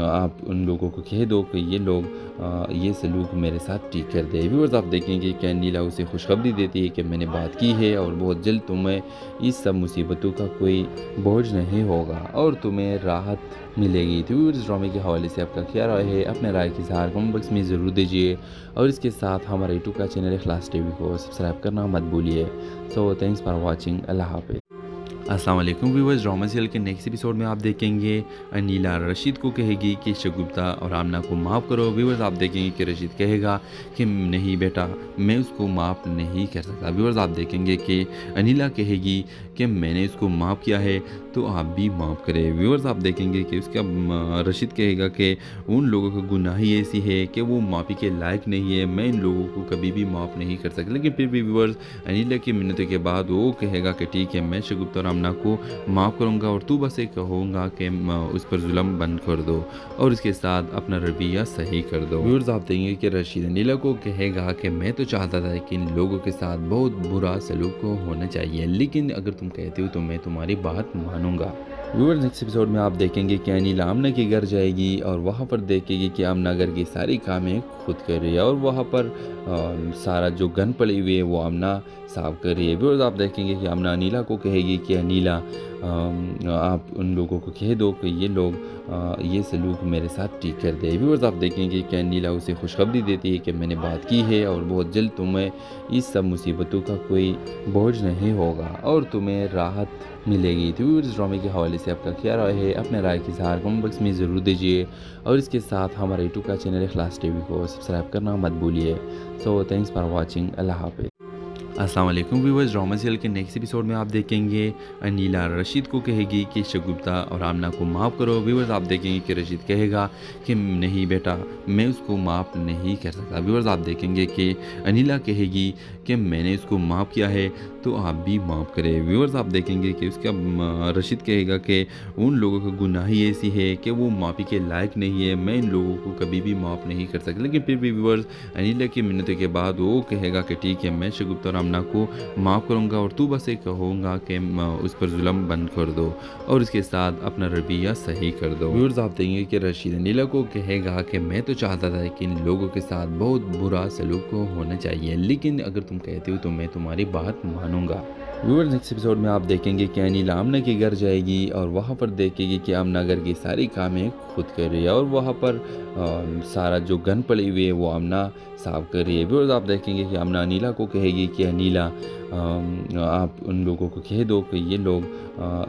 आप उन लोगों को कह दो कि ये लोग ये सलूक मेरे साथ ठीक कर दे। व्यूअर्स आप देखेंगे कि अनिला उसे खुशखबरी देती है कि मैंने बात की है और बहुत जल्द तुम्हें इस सब मुसीबतों का कोई बोझ नहीं होगा और तुम्हें राहत मिलेगी। तो व्यूअर्स ड्रामे के हवाले से आपका क्या राय है, अपने राय की इज़हार कमेंट बॉक्स में ज़रूर दीजिए और इसके साथ हमारे यूट्यूब का चैनल इखलास टीवी को सब्सक्राइब करना मत भूलिए। So thanks for watching. अल्लाह हाफिज़। अस्सलाम वालेकुम व्यूअर्स, ड्रामा सीरियल के नेक्स्ट एपिसोड में आप देखेंगे अनिला रशीद को कहेगी कि शगुफ्ता और आमना को माफ़ करो। व्यूअर्स आप देखेंगे कि रशीद कहेगा कि नहीं बेटा, मैं उसको माफ़ नहीं कर सकता। व्यूअर्स आप देखेंगे कि अनिला कहेगी कि मैंने इसको माफ़ किया है तो आप भी माफ़ करें। व्यूअर्स आप देखेंगे कि उसका रशीद कहेगा कि उन लोगों की गुनाह ही ऐसी है कि वो माफ़ी के लायक नहीं है, मैं इन लोगों को कभी भी माफ़ नहीं कर सकता। लेकिन फिर भी व्यूअर्स अनिला की मिन्नतों के बाद वो कहेगा कि ठीक है, मैं शगुफ्ता और आमना को माफ़ करूँगा और तू बस ये कहूँगा कि उस पर जुल्म बंद कर दो और उसके साथ अपना रवैया सही कर दो। व्यूअर्स आप देखेंगे कि रशीद अनिला को कहेगा कि मैं तो चाहता था कि इन लोगों के साथ बहुत बुरा सलूक होना चाहिए, लेकिन अगर तुम कहते हो तो मैं तुम्हारी बात मानूंगा। व्यूअर्स नेक्स्ट एपिसोड में आप देखेंगे कि अनीला आमना के घर जाएगी और वहाँ पर देखेगी कि आमना घर की सारी कामें खुद कर रही है और वहाँ पर सारा जो गन पड़ी हुई है वो आमना साफ कर रही है। व्यूअर्स आप देखेंगे कि आमना अनीला को कहेगी कि अनीला आप उन लोगों को कह दो कि ये लोग ये सलूक मेरे साथ ठीक कर दे। व्यूअर्स आप देखेंगे कि अनीला उसे खुशखबरी देती है कि मैंने बात की है और बहुत जल्द तुम्हें इस सब मुसीबतों का कोई बोझ नहीं होगा और तुम्हें राहत मिलेगी। तो व्यूअर्स ड्रामे के हवाले से आपका क्या राय है, अपने राय की इज़हार कमेंट बॉक्स में ज़रूर दीजिए और इसके साथ हमारे यूट्यूब का चैनल इखलास टीवी को सब्सक्राइब करना मत भूलिए। So thanks for watching. अल्लाह हाफिज़। अस्सलाम वालेकुम व्यूअर्स, ड्रामा सीरियल के नेक्स्ट एपिसोड में आप देखेंगे अनीला रशीद को कहेगी कि शगुफ्ता और आमना को माफ़ करो। व्यूअर्स आप देखेंगे कि रशीद कहेगा कि नहीं बेटा, मैं उसको माफ़ नहीं कर सकता। व्यूअर्स आप देखेंगे कि अनीला कहेगी कि मैंने उसको माफ़ किया है तो आप भी माफ़ करें। व्यूअर्स आप देखेंगे कि उसका रशीद कहेगा कि उन लोगों की गुनाही ऐसी है कि वो माफ़ी के लायक नहीं है, मैं इन लोगों को कभी भी माफ़ नहीं कर सकता। लेकिन फिर भी व्यूअर्स अनीला की मिन्नतों के बाद वो कहेगा कि ठीक है, मैं शगुफ्ता और आमना को माफ़ करूँगा और तू बस एक कहूँगा कि उस पर जुल्म बंद कर दो और इसके साथ अपना रवैया सही कर दो। व्यूअर्स आप देखेंगे कि रशीद अनीला को कहेगा कि मैं तो चाहता था कि इन लोगों के साथ बहुत बुरा सलूक होना चाहिए, लेकिन अगर तुम कहते हो तो मैं तुम्हारी बात मानूंगा। व्यूअर्स नेक्स्ट एपिसोड में आप देखेंगे कि अनीला आमना के घर जाएगी और वहाँ पर देखेगी कि आमना घर की सारी कामें खुद कर रही है और वहाँ पर सारा जो गन पड़ी हुई है वो आमना साफ कर रही है। व्यूअर्स आप देखेंगे कि आमना अनीला को कहेगी कि अनीला आप उन लोगों को कह दो कि ये लोग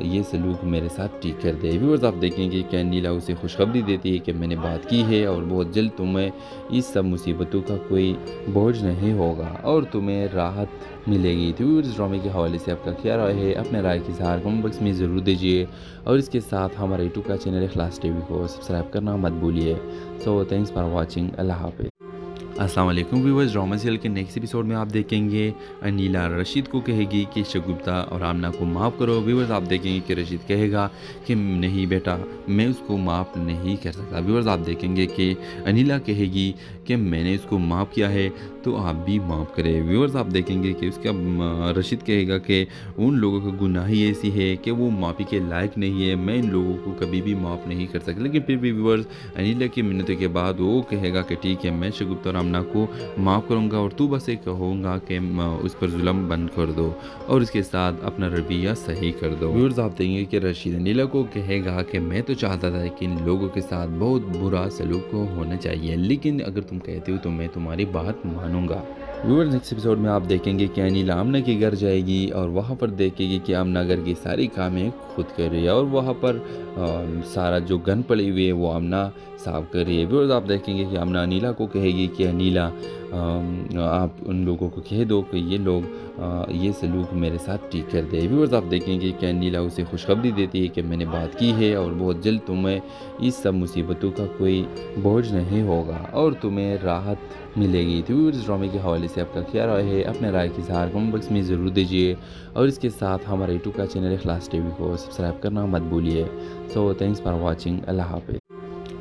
ये सलूक मेरे साथ ठीक कर दे। व्यूअर्स आप देखेंगे कि अनीला उसे खुशखबरी देती है कि मैंने बात की है और बहुत जल्द तुम्हें इस सब मुसीबतों का कोई बोझ नहीं होगा और तुम्हें राहत मिलेगी। तो व्यूअर्स ड्रामे के हवाले से आपका क्या राय है, अपने राय की इज़हार कमेंट बॉक्स में ज़रूर दीजिए और इसके साथ हमारे यूट्यूब का चैनल इखलास टीवी को सब्सक्राइब करना मत भूलिए। So thanks for watching. अल्लाह हाफिज़। अस्सलाम वालेकुम व्यूअर्स, ड्रामा सीरियल के नेक्स्ट एपिसोड में आप देखेंगे अनीला रशीद को कहेगी कि शगुफ्ता और आमना को माफ़ करो। व्यूअर्स आप देखेंगे कि रशीद कहेगा कि नहीं बेटा, मैं उसको माफ़ नहीं कर सकता। व्यूअर्स आप देखेंगे कि अनीला कहेगी कि मैंने उसको माफ़ किया है तो आप भी माफ़ करें। व्यूअर्स आप देखेंगे कि उसका रशीद कहेगा कि उन लोगों की गुनाही ऐसी है कि वो माफ़ी के लायक नहीं है, मैं इन लोगों को कभी भी माफ़ नहीं कर सकता। लेकिन फिर भी व्यूअर्स अनीला की मिन्नतों के बाद वो कहेगा कि ठीक है, मैं शगुफ्ता और आमना को माफ़ करूँगा और तू बस एक कहूँगा कि उस पर जुल्म बंद कर दो और इसके साथ अपना रवैया सही कर दो। व्यूअर्स आप देखेंगे कि रशीद अनीला को कहेगा कि मैं तो चाहता था कि इन लोगों के साथ बहुत बुरा सलूक होना चाहिए, लेकिन अगर तुम कहते हो तो मैं तुम्हारी बात मानूंगा। व्यूअर्स नेक्स्ट एपिसोड में आप देखेंगे कि अनीला आमना के घर जाएगी और वहाँ पर देखेगी कि आमना घर की सारी कामें खुद कर रही है और वहाँ पर सारा जो गन पड़ी हुई है वो आमना साफ कर रही है। व्यूअर्स आप देखेंगे कि आमना अनीला को कहेगी कि अनीला आप उन लोगों को कह दो कि ये लोग ये सलूक मेरे साथ ठीक कर दे। व्यूअर्स आप देखेंगे कि अनीला उसे खुशखबरी देती है कि मैंने बात की है और बहुत जल्द तुम्हें इस सब मुसीबतों का कोई बोझ नहीं होगा और तुम्हें राहत मिलेगी। तो व्यूअर्स ड्रामे के हवाले से आपका क्या राय है, अपने राय की इज़हार कमेंट बॉक्स में ज़रूर दीजिए और इसके साथ हमारे यूट्यूब का चैनल इखलास टीवी को सब्सक्राइब करना मत भूलिए। So thanks for watching. अल्लाह हाफिज़।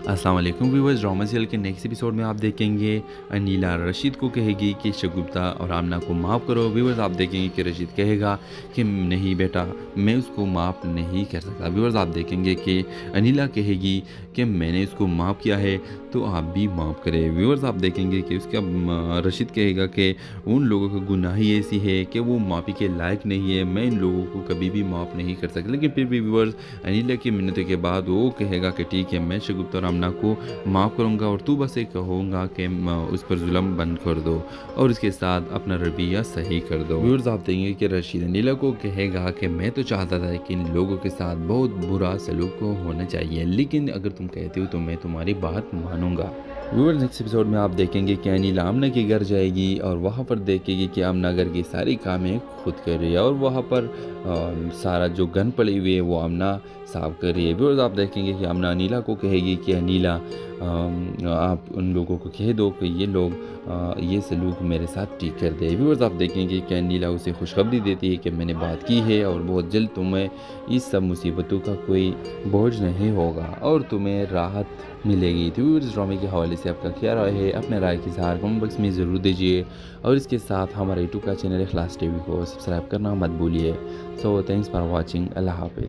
अस्सलाम वालेकुम व्यूअर्स, ड्रामा सीरियल के नेक्स्ट एपिसोड में आप देखेंगे अनीला रशीद को कहेगी कि शगुफ्ता और आमना को माफ़ करो। व्यूअर्स आप देखेंगे कि रशीद कहेगा कि नहीं बेटा, मैं उसको माफ़ नहीं कर सकता। व्यूअर्स आप देखेंगे कि अनीला कहेगी कि मैंने उसको माफ़ किया है तो आप भी माफ़ करें। व्यूअर्स आप देखेंगे कि उसका रशीद कहेगा कि उन लोगों की गुनाही ऐसी है कि वो माफ़ी के लायक नहीं है, मैं इन लोगों को कभी भी माफ़ नहीं कर सकता। लेकिन फिर भी व्यूअर्स अनीला की मिन्नतों के बाद वो कहेगा कि ठीक है, मैं शगुफ्ता और आमना को माफ़ करूँगा और तू बस एक कहूँगा कि उस पर जुल्म बंद कर दो और इसके साथ अपना रवैया सही कर दो। व्यूअर्स आप देखेंगे कि रशीद अनीला को कहेगा कि मैं तो चाहता था कि इन लोगों के साथ बहुत बुरा सलूक होना चाहिए, लेकिन अगर तुम कहते हो तो मैं तुम्हारी बात मानूंगा। व्यूअर्स नेक्स्ट एपिसोड में आप देखेंगे कि अनीला आमना के घर जाएगी और वहाँ पर देखेगी कि आमना घर की सारी कामें खुद कर रही है और वहाँ पर सारा जो गन पड़ी हुई है वो आमना साफ कर रही है। व्यूअर्स आप देखेंगे कि आमना अनीला को कहेगी कि अनीला आप उन लोगों को कह दो कि ये लोग ये सलूक मेरे साथ ठीक कर दे। व्यूअर्स आप देखेंगे कि अनीला उसे खुशखबरी देती है कि मैंने बात की है और बहुत जल्द तुम्हें इस सब मुसीबतों का कोई बोझ नहीं होगा और तुम्हें राहत मिलेगी। तो व्यूअर्स ड्रामे के हवाले से आपका क्या राय है, अपने राय की इज़हार कमेंट बॉक्स में ज़रूर दीजिए और इसके साथ हमारे यूट्यूब का चैनल इखलास टीवी को सब्सक्राइब करना मत भूलिए। So thanks for watching. अल्लाह हाफिज़।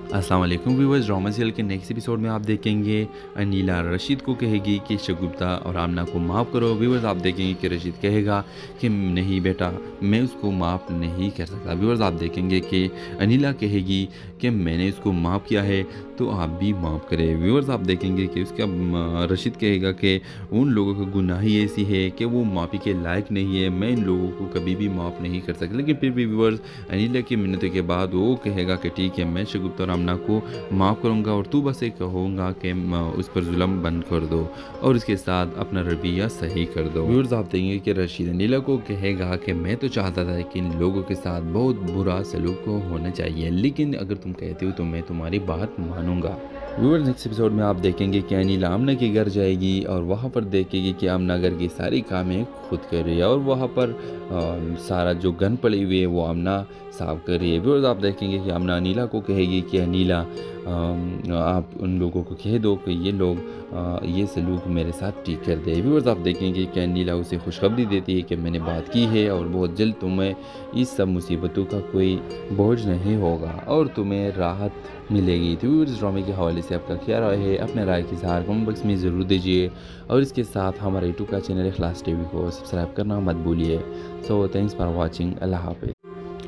अस्सलाम वालेकुम व्यूअर्स, ड्रामा सीरियल के नेक्स्ट एपिसोड में आप देखेंगे अनीला रशीद को कहेगी कि शगुफ्ता और आमना को माफ़ करो। व्यूअर्स आप देखेंगे कि रशीद कहेगा कि नहीं बेटा, मैं उसको माफ़ नहीं कर सकता। व्यूअर्स आप देखेंगे कि अनीला कहेगी कि मैंने उसको माफ़ किया है तो आप भी माफ़ करें। व्यूअर्स आप देखेंगे कि उसका रशीद कहेगा कि उन लोगों का गुनाह ही ऐसी है कि वो माफ़ी के लायक नहीं है, मैं इन लोगों को कभी भी माफ़ नहीं कर सकता। लेकिन फिर भी व्यूअर्स अनीला की मिन्नतों के बाद वो कहेगा कि ठीक है, मैं शगुफ्ता और आमना को माफ़ करूँगा और तू बस ये कहूँगा कि उस पर जुल्म बंद कर दो और उसके साथ अपना रवैया सही कर दो। व्यूअर्स आप देखेंगे कि रशीद अनीला को कहेगा कि मैं तो चाहता था कि इन लोगों के साथ बहुत बुरा सलूक होना चाहिए, लेकिन अगर तुम कहते हो तो मैं तुम्हारी बात मानूंगा। व्यूअर्स नेक्स्ट एपिसोड में आप देखेंगे कि अनीला आमना के घर जाएगी और वहाँ पर देखेगी कि आमना घर की सारी कामें खुद कर रही है और वहाँ पर सारा जो गन पड़ी हुई है वो आमना साफ कर रही है। व्यूअर्स आप देखेंगे कि आमना अनीला को कहेगी कि अनीला आप उन लोगों को कह दो कि ये लोग ये सलूक मेरे साथ ठीक कर दे। व्यूअर्स आप देखेंगे कि अनीला उसे खुशखबरी देती है कि मैंने बात की है और बहुत जल्द तुम्हें इस सब मुसीबतों का कोई बोझ नहीं होगा और तुम्हें राहत मिलेगी। तो व्यूअर्स ड्रामे के हवाले से आपका क्या राय है, अपने राय की इज़हार कमेंट बॉक्स में ज़रूर दीजिए और इसके साथ हमारे यूट्यूब का चैनल इखलास टीवी को सब्सक्राइब करना मत भूलिए। So thanks for watching. अल्लाह हाफिज़।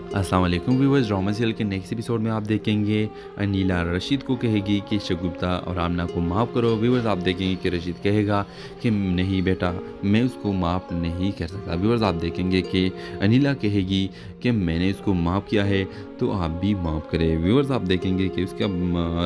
अस्सलाम वालेकुम व्यूअर्स, ड्रामा सीरियल के नेक्स्ट एपिसोड में आप देखेंगे अनीला रशीद को कहेगी कि शगुफ्ता और आमना को माफ़ करो। व्यूअर्स आप देखेंगे कि रशीद कहेगा कि नहीं बेटा, मैं उसको माफ़ नहीं कर सकता। व्यूअर्स आप देखेंगे कि अनीला कहेगी कि मैंने उसको माफ़ किया है तो आप भी माफ़ करें। व्यूअर्स आप देखेंगे कि उसका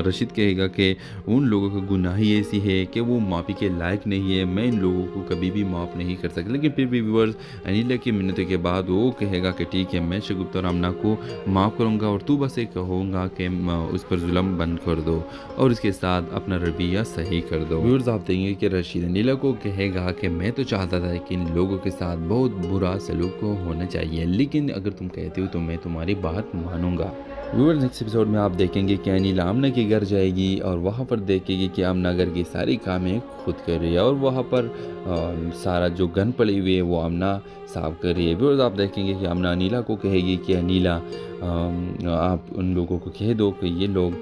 रशीद कहेगा कि उन लोगों का गुनाह ही ऐसी है कि वो माफ़ी के लायक नहीं है, मैं इन लोगों को कभी भी माफ़ नहीं कर सकता। लेकिन फिर भी व्यूअर्स अनीला की मिन्नतों के बाद वो कहेगा कि ठीक है, मैं शगुफ्ता और आमना को माफ़ करूँगा और तू बस ये कहूँगा कि उस पर जुल्म बंद कर दो और उसके साथ अपना रवैया सही कर दो। व्यूअर्स आप देखेंगे कि रशीद अनीला को कहेगा कि मैं तो चाहता था कि इन लोगों के साथ बहुत बुरा सलूक होना चाहिए, लेकिन अगर तुम कहते हो तो मैं तुम्हारी बात मानूंगा। व्यूअर्स नेक्स्ट एपिसोड में आप देखेंगे कि अनीला आमना के घर जाएगी और वहाँ पर देखेगी कि आमना घर की सारी कामें खुद कर रही है और वहाँ पर सारा जो गन पड़ी हुई है वो आमना साफ कर रही है। व्यूअर्स आप देखेंगे कि आमना अनीला को कहेगी कि अनीला आप उन लोगों को कह दो कि ये लोग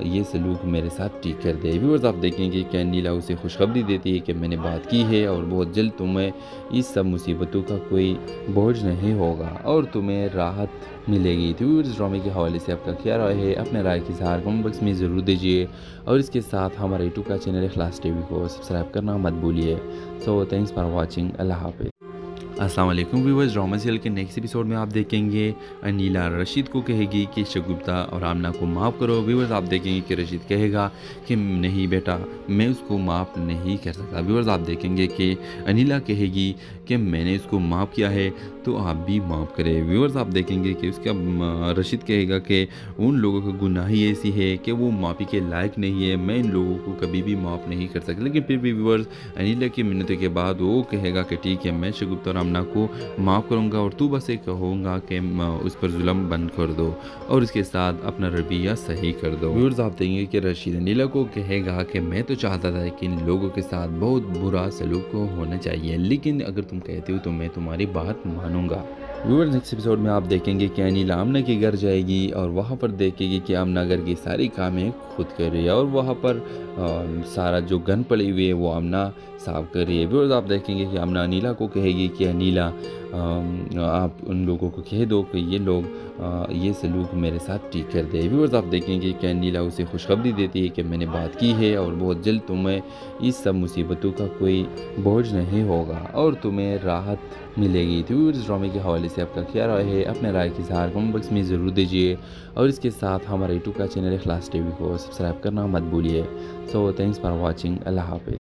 ये सलूक मेरे साथ ठीक कर दे। व्यूअर्स आप देखेंगे कि अनीला उसे खुशखबरी देती है कि मैंने बात की है और बहुत जल्द तुम्हें इस सब मुसीबतों का कोई बोझ नहीं होगा और तुम्हें राहत मिलेगी। तो व्यूअर्स ड्रामे के हवाले से आपका क्या राय है, अपने राय की इज़हार कमेंट बॉक्स में ज़रूर दीजिए और इसके साथ हमारे यूट्यूब का चैनल इखलास टीवी को सब्सक्राइब करना मत भूलिए। So thanks for watching. अल्लाह हाफिज़। अस्सलाम वालेकुम व्यूअर्स, ड्रामा सीरियल के नेक्स्ट एपिसोड में आप देखेंगे अनीला रशीद को कहेगी कि शगुफ्ता और आमना को माफ़ करो। व्यूअर्स आप देखेंगे कि रशीद कहेगा कि नहीं बेटा, मैं उसको माफ़ नहीं कर सकता। व्यूअर्स आप देखेंगे कि अनीला कहेगी कि मैंने उसको माफ़ किया है तो आप भी माफ़ करें। व्यूअर्स आप देखेंगे कि उसका रशीद कहेगा कि उन लोगों का गुनाह ही ऐसी है कि वो माफ़ी के लायक नहीं है, मैं इन लोगों को कभी भी माफ़ नहीं कर सकता। लेकिन फिर भी व्यूअर्स अनीला की मिन्नतों के बाद वो कहेगा कि ठीक है, मैं शगुफ्ता और आमना को माफ़ करूँगा और तू बस ये कहूँगा कि उस पर जुल्म बंद कर दो और उसके साथ अपना रवैया सही कर दो। व्यूअर्स आप देखेंगे कि रशीद अनीला को कहेगा कि मैं तो चाहता था कि इन लोगों के साथ बहुत बुरा सलूक होना चाहिए, लेकिन अगर तुम कहते हो तो मैं तुम्हारी बात मानूंगा। व्यूअर्स नेक्स्ट एपिसोड में आप देखेंगे कि अनीला आमना के घर जाएगी और वहाँ पर देखेगी कि आमना घर की सारी कामें खुद कर रही है और वहाँ पर सारा जो गन पड़ी हुई है वो आमना साफ कर रही है। व्यूअर्स आप देखेंगे कि आमना अनीला को कहेगी कि अनीला आप उन लोगों को कह दो कि ये लोग ये सलूक मेरे साथ ठीक कर दे। व्यूअर्स आप देखेंगे कि अनीला उसे खुशखबरी देती है कि मैंने बात की है और बहुत जल्द तुम्हें इस सब मुसीबतों का कोई बोझ नहीं होगा और तुम्हें राहत मिलेगी। तो व्यूअर्स ड्रामे के हवाले से आपका क्या राय है, अपने राय की इज़हार कमेंट बॉक्स में ज़रूर दीजिए और इसके साथ हमारे यूट्यूब का चैनल इखलास टीवी को सब्सक्राइब करना मत भूलिए। So thanks for watching. अल्लाह हाफिज़।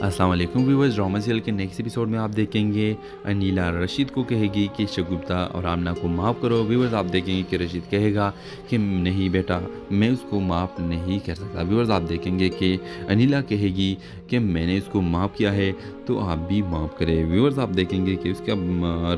अस्सलाम वालेकुम व्यूअर्स, ड्रामा सीरियल के नेक्स्ट एपिसोड में आप देखेंगे अनीला रशीद को कहेगी कि शगुफ्ता और आमना को माफ़ करो। व्यूअर्स आप देखेंगे कि रशीद कहेगा कि नहीं बेटा, मैं उसको माफ़ नहीं कर सकता। व्यूअर्स आप देखेंगे कि अनीला कहेगी कि मैंने उसको माफ़ किया है तो आप भी माफ़ करें। व्यूअर्स आप देखेंगे कि उसका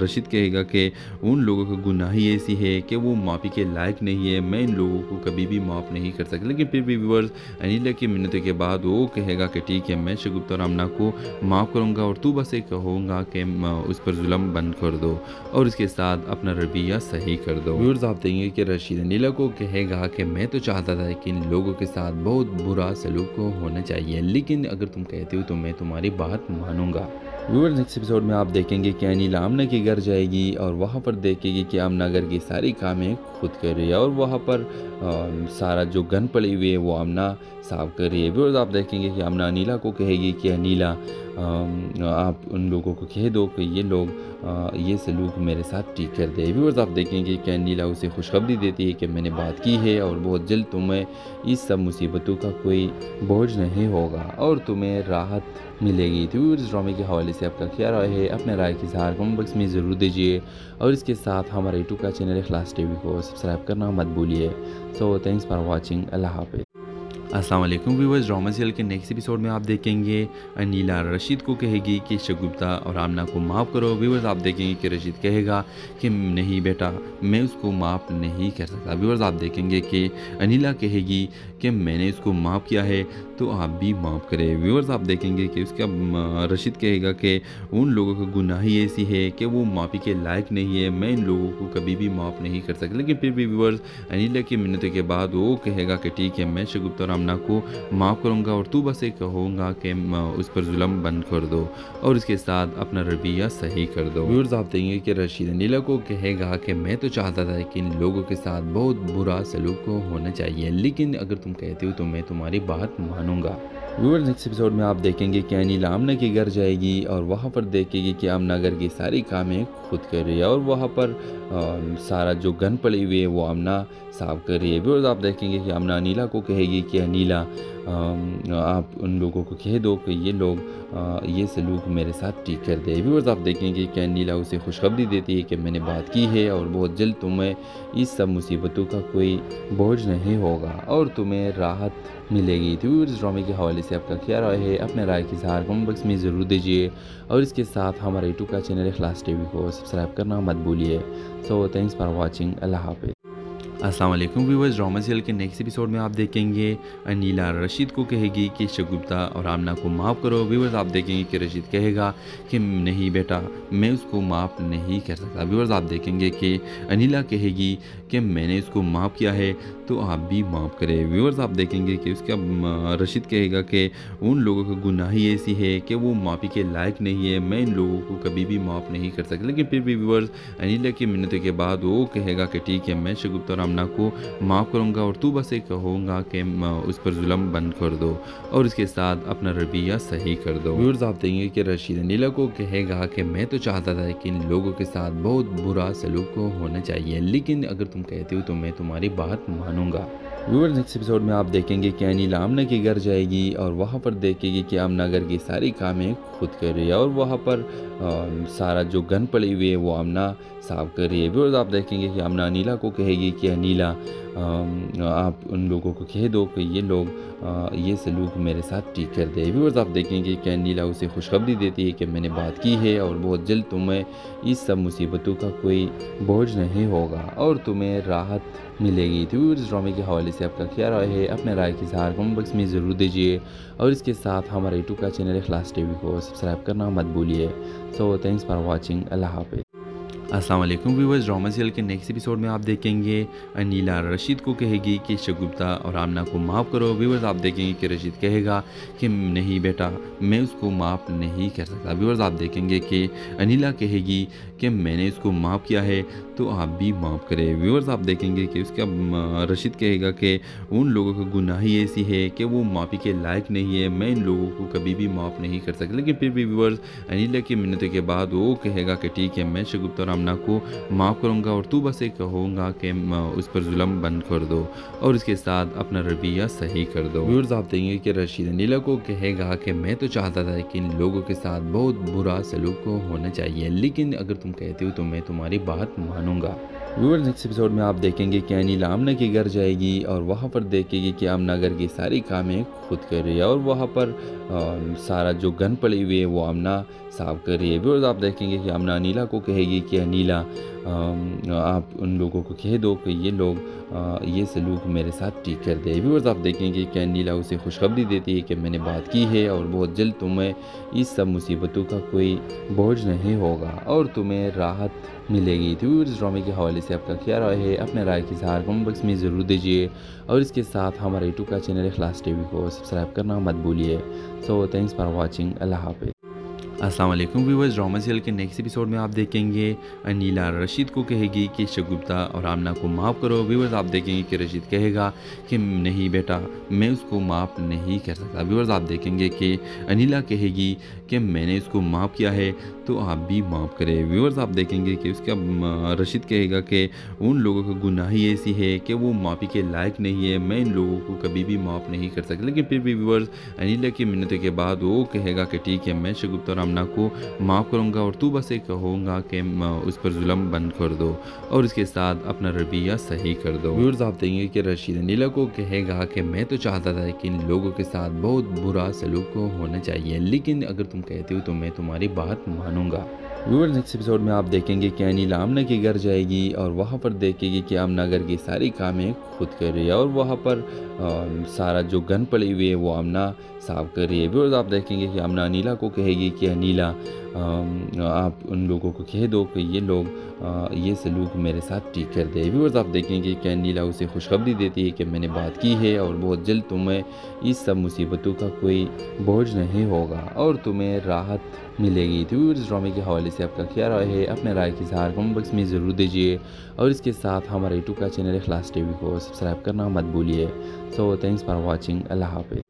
रशीद कहेगा कि उन लोगों की गुनाही ऐसी है कि वो माफ़ी के लायक नहीं है, मैं इन लोगों को कभी भी माफ़ नहीं कर सकता। लेकिन फिर भी व्यूअर्स अनिला की मिन्नतों के बाद वो कहेगा कि ठीक है, मैं शगुफ्ता और आमना को माफ़ करूँगा और तू बस ये कहूँगा कि उस पर जुल्म बंद कर दो और उसके साथ अपना रवैया सही कर दो। व्यूअर्स आप देखेंगे कि रशीद अनिला को कहेगा कि मैं तो चाहता था कि इन लोगों के साथ बहुत बुरा सलूक होना चाहिए, लेकिन अगर तुम कहते हो तो मैं तुम्हारी बात मानूंगा। व्यूअर्स नेक्स्ट एपिसोड में आप देखेंगे कि अनिला आमना के घर जाएगी और वहाँ पर देखेगी कि आमना घर की सारी कामें खुद कर रही है और वहाँ पर सारा जो गन पड़ी हुई है वो आमना साफ कर रही है। व्यूअर्स आप देखेंगे कि आमना अनिला को कहेगी कि अनिला आप उन लोगों को कह दो कि ये लोग ये सलूक मेरे साथ ठीक कर दे। व्यूअर्स आप देखेंगे कि अनिला उसे खुशखबरी देती है कि मैंने बात की है और बहुत जल्द तुम्हें इस सब मुसीबतों का कोई बोझ नहीं होगा और तुम्हें राहत मिलेगी। तो व्यूअर्स ड्रामे के हवाले से आपका क्या राय है, अपने राय के इज़हार कमेंट बॉक्स में ज़रूर दीजिए और इसके साथ हमारे यूट्यूब का चैनल इखलास टीवी को सब्सक्राइब करना मत भूलिए। So thanks for watching. अल्लाह हाफिज़। अस्सलाम वालेकुम व्यूअर्स, ड्रामा सीरियल के नेक्स्ट एपिसोड में आप देखेंगे अनिला रशीद को कहेगी कि शगुफ्ता और आमना को माफ़ करो। व्यूअर्स आप देखेंगे कि रशीद कहेगा कि नहीं बेटा, मैं उसको माफ़ नहीं कर सकता। व्यूअर्स आप देखेंगे कि अनिला कहेगी कि मैंने उसको माफ़ किया है तो आप भी माफ़ करें। व्यूअर्स आप देखेंगे कि उसका रशीद कहेगा कि उन लोगों की गुनाही ऐसी है कि वो माफ़ी के लायक नहीं है, मैं इन लोगों को कभी भी माफ़ नहीं कर सकता। लेकिन फिर भी व्यूअर्स अनिला की मिन्नतों के बाद वो कहेगा कि ठीक है, मैं शगुफ्ता और आमना को माफ़ करूँगा और तू बस ये कहूँगा कि उस पर जुल्म बंद कर दो और उसके साथ अपना रवैया सही कर दो। व्यूअर्स आप देखेंगे कि रशीद अनिला को कहेगा कि मैं तो चाहता था कि इन लोगों के साथ बहुत बुरा सलूक होना चाहिए, लेकिन अगर तुम कहते हो तो मैं तुम्हारी बात मानूंगा। व्यूअर्स नेक्स्ट एपिसोड में आप देखेंगे कि अनिला आमना के घर जाएगी और वहाँ पर देखेगी कि आमना घर की सारी कामें खुद कर रही है और वहाँ पर सारा जो गन पड़ी हुई है वो आमना साफ कर रही है। व्यूअर्स आप देखेंगे कि आमना अनिला को कहेगी कि अनिला आप उन लोगों को कह दो कि ये लोग ये सलूक मेरे साथ ठीक कर दे। व्यूअर्स आप देखेंगे कि अनिला उसे खुशखबरी देती है कि मैंने बात की है और बहुत जल्द तुम्हें इस सब मुसीबतों का कोई बोझ नहीं होगा और तुम्हें राहत मिलेगी। तो व्यूअर्स ड्रामे के हवाले से आपका क्या राय है, अपने राय के इज़हार कमेंट बॉक्स में ज़रूर दीजिए और इसके साथ हमारे यूट्यूब का चैनल इखलास टीवी को सब्सक्राइब करना मत भूलिए। So thanks for watching. अल्लाह हाफिज़। अस्सलाम वालेकुम व्यूअर्स, ड्रामा सीरियल के नेक्स्ट एपिसोड में आप देखेंगे अनिला रशीद को कहेगी कि शगुफ्ता और आमना को माफ़ करो। व्यूअर्स आप देखेंगे कि रशीद कहेगा कि नहीं बेटा, मैं उसको माफ़ नहीं कर सकता। व्यूअर्स आप देखेंगे कि अनिला कहेगी कि मैंने उसको माफ़ किया है तो आप भी माफ़ करें। व्यूअर्स आप देखेंगे कि उसका रशीद कहेगा कि उन लोगों की गुनाही ऐसी है कि वो माफ़ी के लायक नहीं है, मैं इन लोगों को कभी भी माफ़ नहीं कर सकता। लेकिन फिर भी व्यूअर्स अनिला की मिन्नतों के बाद वो कहेगा कि ठीक है, मैं शगुफ्ता और आमना को माफ़ करूँगा और तू बस ये कहूँगा कि उस पर जुल्म बंद कर दो और उसके साथ अपना रवैया सही कर दो। व्यूअर्स आप देखेंगे कि रशीद अनिला को कहेगा कि मैं तो चाहता था कि इन लोगों के साथ बहुत बुरा सलूक होना चाहिए, लेकिन अगर तुम कहते हो तो मैं तुम्हारी बात मानूंगा। व्यूअर्स नेक्स्ट एपिसोड में आप देखेंगे कि अनिला आमना के घर जाएगी और वहाँ पर देखेगी कि आमना घर की सारी कामें खुद कर रही है और वहाँ पर सारा जो गन पड़ी हुई है वो आमना साफ कर रही है। व्यूअर्स आप देखेंगे कि आमना अनिला को कहेगी कि अनिला आप उन लोगों को कह दो कि ये लोग ये सलूक मेरे साथ ठीक कर दे। व्यूअर्स आप देखेंगे कि अनिला उसे खुशखबरी देती है कि मैंने बात की है और बहुत जल्द तुम्हें इस सब मुसीबतों का कोई बोझ नहीं होगा और तुम्हें राहत मिलेगी। तो व्यूअर्स ड्रामे के हवाले से आपका क्या राय है, अपने राय के इज़हार कमेंट बॉक्स में ज़रूर दीजिए और इसके साथ हमारे यूट्यूब का चैनल इखलास टीवी को सब्सक्राइब करना मत भूलिए। So thanks for watching. अल्लाह हाफिज़। अस्सलाम वालेकुम व्यूअर्स, ड्रामा सीरियल के नेक्स्ट एपिसोड में आप देखेंगे अनिला रशीद को कहेगी कि शगुफ्ता और आमना को माफ़ करो। व्यूअर्स आप देखेंगे कि रशीद कहेगा कि नहीं बेटा, मैं उसको माफ़ नहीं कर सकता। व्यूअर्स आप देखेंगे कि अनिला कहेगी कि मैंने उसको माफ़ किया है तो आप भी माफ़ करें। व्यूअर्स आप देखेंगे कि उसका रशीद कहेगा कि उन लोगों की गुनाही ऐसी है कि वो माफ़ी के लायक नहीं है, मैं इन लोगों को कभी भी माफ़ नहीं कर सकता। लेकिन फिर भी व्यूअर्स अनिला की मिन्नतों के बाद वो कहेगा कि ठीक है, मैं शगुफ्ता और आमना को माफ़ करूँगा और तू बस ये कहूँगा कि उस पर जुल्म बंद कर दो और उसके साथ अपना रवैया सही कर दो। व्यूअर्स आप देखेंगे कि रशीद अनिला को कहेगा कि मैं तो चाहता था कि इन लोगों के साथ बहुत बुरा सलूक होना चाहिए, लेकिन अगर तुम कहते हो तो मैं तुम्हारी बात मानूंगा। व्यूअर्स नेक्स्ट एपिसोड में आप देखेंगे कि अनीला आमना के घर जाएगी और वहाँ पर देखेगी कि आमना घर की सारी कामें खुद कर रही है और वहाँ पर सारा जो गन पड़ी हुई है वो आमना साफ कर रही है। व्यूअर्स आप देखेंगे कि आमना अनीला को कहेगी कि अनीला आप उन लोगों को कह दो कि ये लोग ये सलूक मेरे साथ ठीक कर दे। व्यूअर्स आप देखेंगे कि अनीला उसे खुशखबरी देती है कि मैंने बात की है और बहुत जल्द तुम्हें इस सब मुसीबतों का कोई बोझ नहीं होगा और तुम्हें राहत मिलेगी। तो व्यूअर्स ड्रामे के हवाले से आपका क्या राय है, अपने राय की इज़हार कमेंट बॉक्स में ज़रूर दीजिए और इसके साथ हमारे यूट्यूब का चैनल इखलास टीवी को सब्सक्राइब करना मत भूलिए। So thanks for watching. अल्लाह हाफिज़। अस्सलाम वालेकुम व्यूअर्स, ड्रामा सीरियल के नेक्स्ट एपिसोड में आप देखेंगे अनीला रशीद को कहेगी कि शगुफ्ता और आमना को माफ़ करो। व्यूअर्स आप देखेंगे कि रशीद कहेगा कि नहीं बेटा मैं उसको माफ़ नहीं कर सकता। व्यूअर्स आप देखेंगे कि अनीला कहेगी कि मैंने इसको माफ़ किया है तो आप भी माफ़ करें। व्यूअर्स आप देखेंगे कि उसका रशीद कहेगा कि उन लोगों की गुनाही ऐसी है कि वो माफ़ी के लायक नहीं है, मैं इन लोगों को कभी भी माफ़ नहीं कर सकता। लेकिन फिर भी व्यूअर्स अनीला की मिन्नतों के बाद वो कहेगा कि ठीक है मैं शगुफ्ता और आमना को माफ़ करूँगा और तू बस एक कहूँगा कि उस पर जुल्म बंद कर दो और उसके साथ अपना रवैया सही कर दो। व्यूअर्स आप देखेंगे कि रशीद अनीला को कहेगा कि मैं तो चाहता था कि इन लोगों के साथ बहुत बुरा सलूक होना चाहिए, लेकिन अगर तुम कहते हो तो मैं तुम्हारी बात मानूंगा। व्यूअर्स नेक्स्ट एपिसोड में आप देखेंगे कि अनीला आमना के घर जाएगी और वहाँ पर देखेगी कि आमना घर की सारी कामें खुद कर रही है और वहाँ पर सारा जो गन पड़ी हुई है वो आमना साफ कर रही है। व्यूअर्स आप देखेंगे कि आमना अनीला को कहेगी कि अनीला आप उन लोगों को कह दो कि ये लोग ये सलूक मेरे साथ ठीक कर दे। व्यूअर्स आप देखेंगे कि अनीला उसे खुशखबरी देती है कि मैंने बात की है और बहुत जल्द तुम्हें इस सब मुसीबतों का कोई बोझ नहीं होगा और तुम्हें राहत मिलेगी। तो व्यूअर्स ड्रामे के हवाले से आपका क्या राय है, अपने राय की इज़हार कमेंट बॉक्स में ज़रूर दीजिए और इसके साथ हमारे यूट्यूब का चैनल इखलास टीवी को सब्सक्राइब करना मत भूलिए। So thanks for watching. अल्लाह हाफिज़।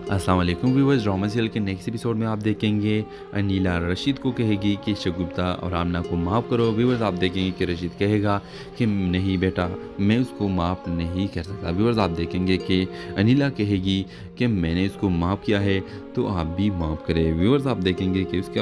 अस्सलाम वालेकुम व्यूअर्स, ड्रामा सीरियल के नेक्स्ट एपिसोड में आप देखेंगे अनीला रशीद को कहेगी कि शगुफ्ता और आमना को माफ़ करो। व्यूअर्स आप देखेंगे कि रशीद कहेगा कि नहीं बेटा मैं उसको माफ़ नहीं कर सकता। व्यूअर्स आप देखेंगे कि अनीला कहेगी कि मैंने इसको माफ़ किया है तो आप भी माफ़ करें। व्यूअर्स आप देखेंगे कि उसका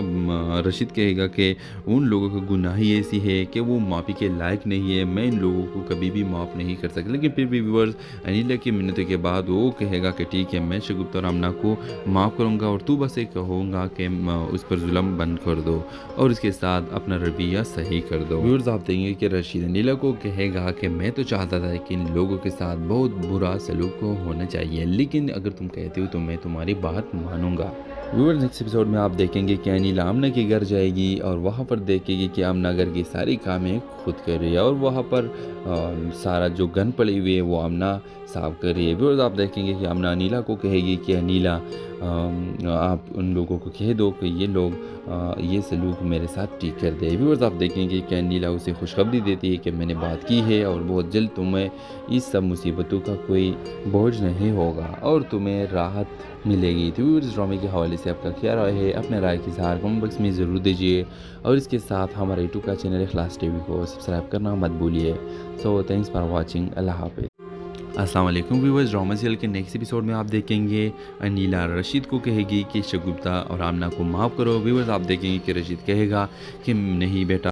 रशीद कहेगा कि उन लोगों की गुनाही ऐसी है कि वो माफ़ी के लायक नहीं है, मैं इन लोगों को कभी भी माफ़ नहीं कर सकता। लेकिन फिर भी व्यूअर्स अनीला की मिन्नतों के बाद वो कहेगा कि ठीक है मैं शगुफ्ता और आमना को माफ़ करूँगा और तू बस एक कहूँगा कि उस पर जुल्म बंद कर दो और उसके साथ अपना रवैया सही कर दो। व्यूअर्स आप देखेंगे कि रशीद अनीला को कहेगा कि मैं तो चाहता था कि इन लोगों के साथ बहुत बुरा सलूक होना चाहिए, लेकिन अगर तुम कहते हो तो मैं तुम्हारी बात मानूंगा। व्यूअर्स नेक्स्ट एपिसोड में आप देखेंगे कि अनीला आमना के घर जाएगी और वहाँ पर देखेगी कि आमना घर की सारी कामें खुद कर रही है और वहाँ पर सारा जो गन पड़ी हुई है वो आमना साफ कर रही है। व्यूअर्स आप देखेंगे कि आमना अनीला को कहेगी कि अनीला आप उन लोगों को कह दो कि ये लोग ये सलूक मेरे साथ ठीक कर दे। व्यूअर्स आप देखेंगे कि अनीला उसे खुशखबरी देती है कि मैंने बात की है और बहुत जल्द तुम्हें इस सब मुसीबतों का कोई बोझ नहीं होगा और तुम्हें राहत मिलेगी। तो व्यूअर्स ड्रामे के हवाले से आपका क्या राय है, अपने राय की इज़हार कमेंट बॉक्स में ज़रूर दीजिए और इसके साथ हमारे यूट्यूब का चैनल इखलास टीवी को सब्सक्राइब करना मत भूलिए। So thanks for watching. अल्लाह हाफिज़। अस्सलाम वालेकुम व्यूअर्स, ड्रामा सीरियल के नेक्स्ट एपिसोड में आप देखेंगे अनीला रशीद को कहेगी कि शगुफ्ता और आमना को माफ़ करो। व्यूअर्स आप देखेंगे कि रशीद कहेगा कि नहीं बेटा